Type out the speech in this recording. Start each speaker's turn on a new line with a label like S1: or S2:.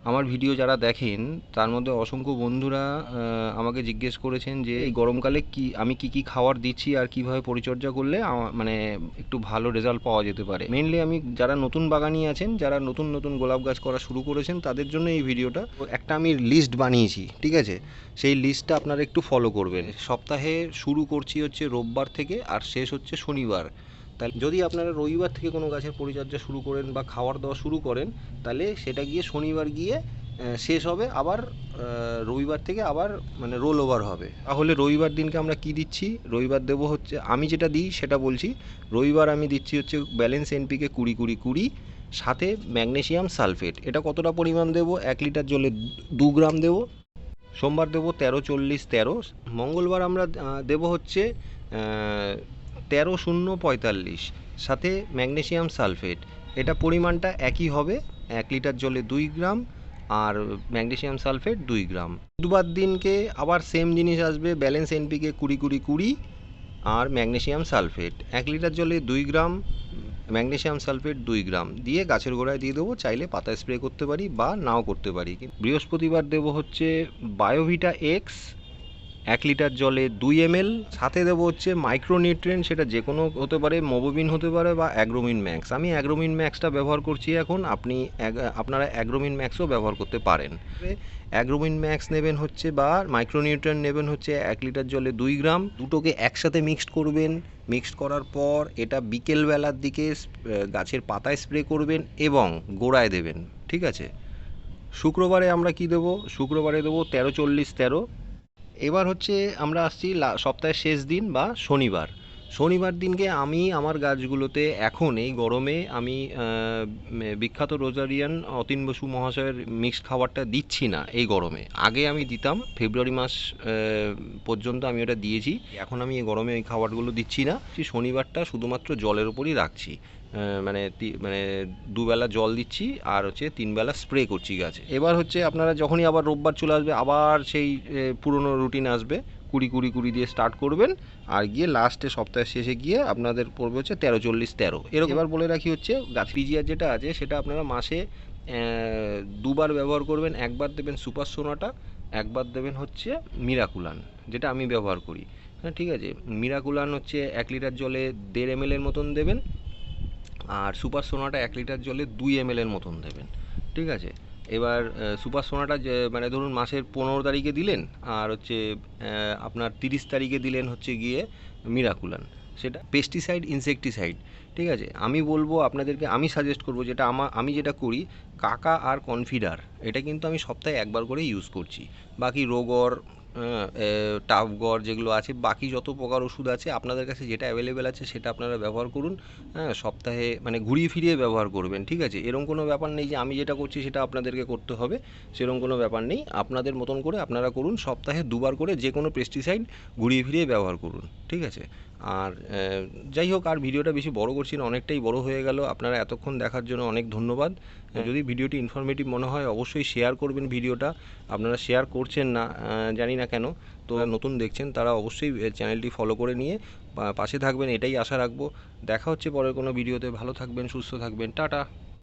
S1: আমার ভিডিও যারা দেখেন তার মধ্যে অসংখ্য বন্ধুরা আমাকে জিজ্ঞেস করেছেন যে এই গরমকালে আমি কি খাবার দিচ্ছি আর কিভাবে পরিচর্যা করলে মানে একটু ভালো রেজাল্ট পাওয়া যেতে পারে। মেইনলি আমি যারা নতুন বাগানি আছেন, যারা নতুন নতুন গোলাপ গাছ করা শুরু করেছেন, তাদের জন্য এই ভিডিওটা। একটা আমি লিস্ট বানিয়েছি, ঠিক আছে? সেই লিস্টটা আপনারা একটু ফলো করবেন। সপ্তাহে শুরু করছি হচ্ছে রোববার থেকে আর শেষ হচ্ছে শনিবার। তাহলে যদি আপনারা রবিবার থেকে কোনো গাছের পরিচর্যা শুরু করেন বা খাবার দেওয়া শুরু করেন, তাহলে সেটা গিয়ে শনিবার গিয়ে শেষ হবে, আবার রবিবার থেকে আবার মানে রোল ওভার হবে। তাহলে রবিবার দিনকে আমরা কি দিচ্ছি? রবিবার দেবো হচ্ছে, আমি যেটা দিই সেটা বলছি। রবিবার আমি দিচ্ছি হচ্ছে ব্যালেন্স এনপিকে 20-20-20, সাথে ম্যাগনেসিয়াম সালফেট। এটা কতটা পরিমাণ দেবো? 1 লিটার জলে 2 গ্রাম দেবো। সোমবার দেবো 13-40-13। মঙ্গলবার আমরা দেবো হচ্ছে 13-0-45, সাথে ম্যাগনেসিয়াম সালফেট। এটা পরিমাণটা একই হবে, 1 লিটার জলে 2 গ্রাম আর ম্যাগনেসিয়াম সালফেট 2 গ্রাম। বুধবার দিনকে আবার সেম জিনিস আসবে, ব্যালেন্স এনপিকে 20-20-20 আর ম্যাগনেসিয়াম সালফেট 1 লিটার জলে 2 গ্রাম, ম্যাগনেসিয়াম সালফেট 2 গ্রাম দিয়ে গাছের গোড়ায় দিয়ে দেবো। চাইলে পাতায় স্প্রে করতে পারি বা নাও করতে পারি। বৃহস্পতিবার দেবো হচ্ছে বায়োভিটা এক্স 1 লিটার জলে 2 ml, সাথে দেবো হচ্ছে মাইক্রোনিউট্রিয়েন্ট, সেটা যে কোনো হতে পারে, মোবোবিন হতে পারে বা অ্যাগ্রোমিন ম্যাক্স। আমি অ্যাগ্রোমিন ম্যাক্সটা ব্যবহার করছি এখন। আপনারা অ্যাগ্রোমিন ম্যাক্সও ব্যবহার করতে পারেন। অ্যাগ্রোমিন ম্যাক্স নেবেন হচ্ছে বা মাইক্রোনিউট্রিয়েন্ট নেবেন হচ্ছে 1 লিটার জলে 2 গ্রাম। দুটোকে একসাথে মিক্সড করবেন। মিক্সড করার পর এটা বিকেলবেলার দিকে গাছের পাতায় স্প্রে করবেন এবং গোড়ায় দেবেন, ঠিক আছে? শুক্রবারে আমরা কি দেবো? শুক্রবারে দেবো 13-40-13। এবার হচ্ছে আমরা আসছি সপ্তাহের শেষ দিন বা শনিবার। শনিবার দিনকে আমি আমার গাছগুলোতে এখন এই গরমে আমি বিখ্যাত রোজারিয়ান অতীন বসু মহাশয়ের মিক্সড খাবারটা দিচ্ছি না এই গরমে। আগে আমি দিতাম, ফেব্রুয়ারি মাস পর্যন্ত আমি ওটা দিয়েছি। এখন আমি এই গরমে এই খাবারগুলো দিচ্ছি না। শনিবারটা শুধুমাত্র জলের ওপরই রাখছি। মানে মানে দুবেলা জল দিচ্ছি আর হচ্ছে 3 বেলা স্প্রে করছি গাছে। এবার হচ্ছে আপনারা যখনই আবার রোববার চলে আসবে, আবার সেই পুরনো রুটিন আসবে। 20-20-20 দিয়ে স্টার্ট করবেন আর গিয়ে লাস্টে সপ্তাহের শেষে গিয়ে আপনাদের পড়বে হচ্ছে 13-40-13 এরকম। এবার বলে রাখি হচ্ছে গাছ পিজিআর যেটা আছে সেটা আপনারা মাসে 2বার ব্যবহার করবেন। একবার দেবেন সুপার সোনাটা, একবার দেবেন হচ্ছে মিরাকুলান, যেটা আমি ব্যবহার করি। হ্যাঁ, ঠিক আছে। মিরাকুলান হচ্ছে 1 লিটার জলে 1.5 ml মতন দেবেন আর সুপার সোনাটা 1 লিটার জলে 2 ml মতন দেবেন, ঠিক আছে? এবার সুপার সোনাটা যে মানে ধরুন মাসের 15 তারিখে দিলেন আর হচ্ছে আপনার 30 তারিখে দিলেন হচ্ছে গিয়ে মিরাকুলান। সেটা পেস্টিসাইড, ইনসেকটিসাইড, ঠিক আছে? আমি বলবো আপনাদেরকে, আমি সাজেস্ট করবো যেটা আমি যেটা করি, কাকা আর কনফিডার, এটা কিন্তু আমি সপ্তাহে একবার করে ইউজ করছি। বাকি রোগর, টাফগড় যেগুলো আছে, বাকি যত প্রকার ওষুধ আছে আপনাদের কাছে যেটা অ্যাভেলেবেল আছে সেটা আপনারা ব্যবহার করুন। হ্যাঁ, সপ্তাহে মানে ঘুরিয়ে ফিরিয়ে ব্যবহার করবেন, ঠিক আছে? এরকম কোনো ব্যাপার নেই যে আমি যেটা করছি সেটা আপনাদেরকে করতে হবে, সেরকম কোনো ব্যাপার নেই। আপনাদের মতন করে আপনারা করুন। সপ্তাহে 2বার করে যে কোনো পেস্টিসাইড ঘুরিয়ে ফিরিয়ে ব্যবহার করুন, ঠিক আছে? আর যাই হোক, আর ভিডিওটা বেশি বড় করছি না, অনেকটাই বড় হয়ে গেল। আপনারা এতক্ষণ দেখার জন্য অনেক ধন্যবাদ। যদি ভিডিওটি ইনফরমেটিভ মনে হয় অবশ্যই শেয়ার করবেন ভিডিওটা। আপনারা শেয়ার করছেন না, জানি না কেন। তো নতুন দেখছেন তারা অবশ্যই চ্যানেলটি ফলো করে নিয়ে পাশে থাকবেন, এটাই আশা রাখবো। দেখা হচ্ছে পরের কোনো ভিডিওতে। ভালো থাকবেন, সুস্থ থাকবেন, টাটা।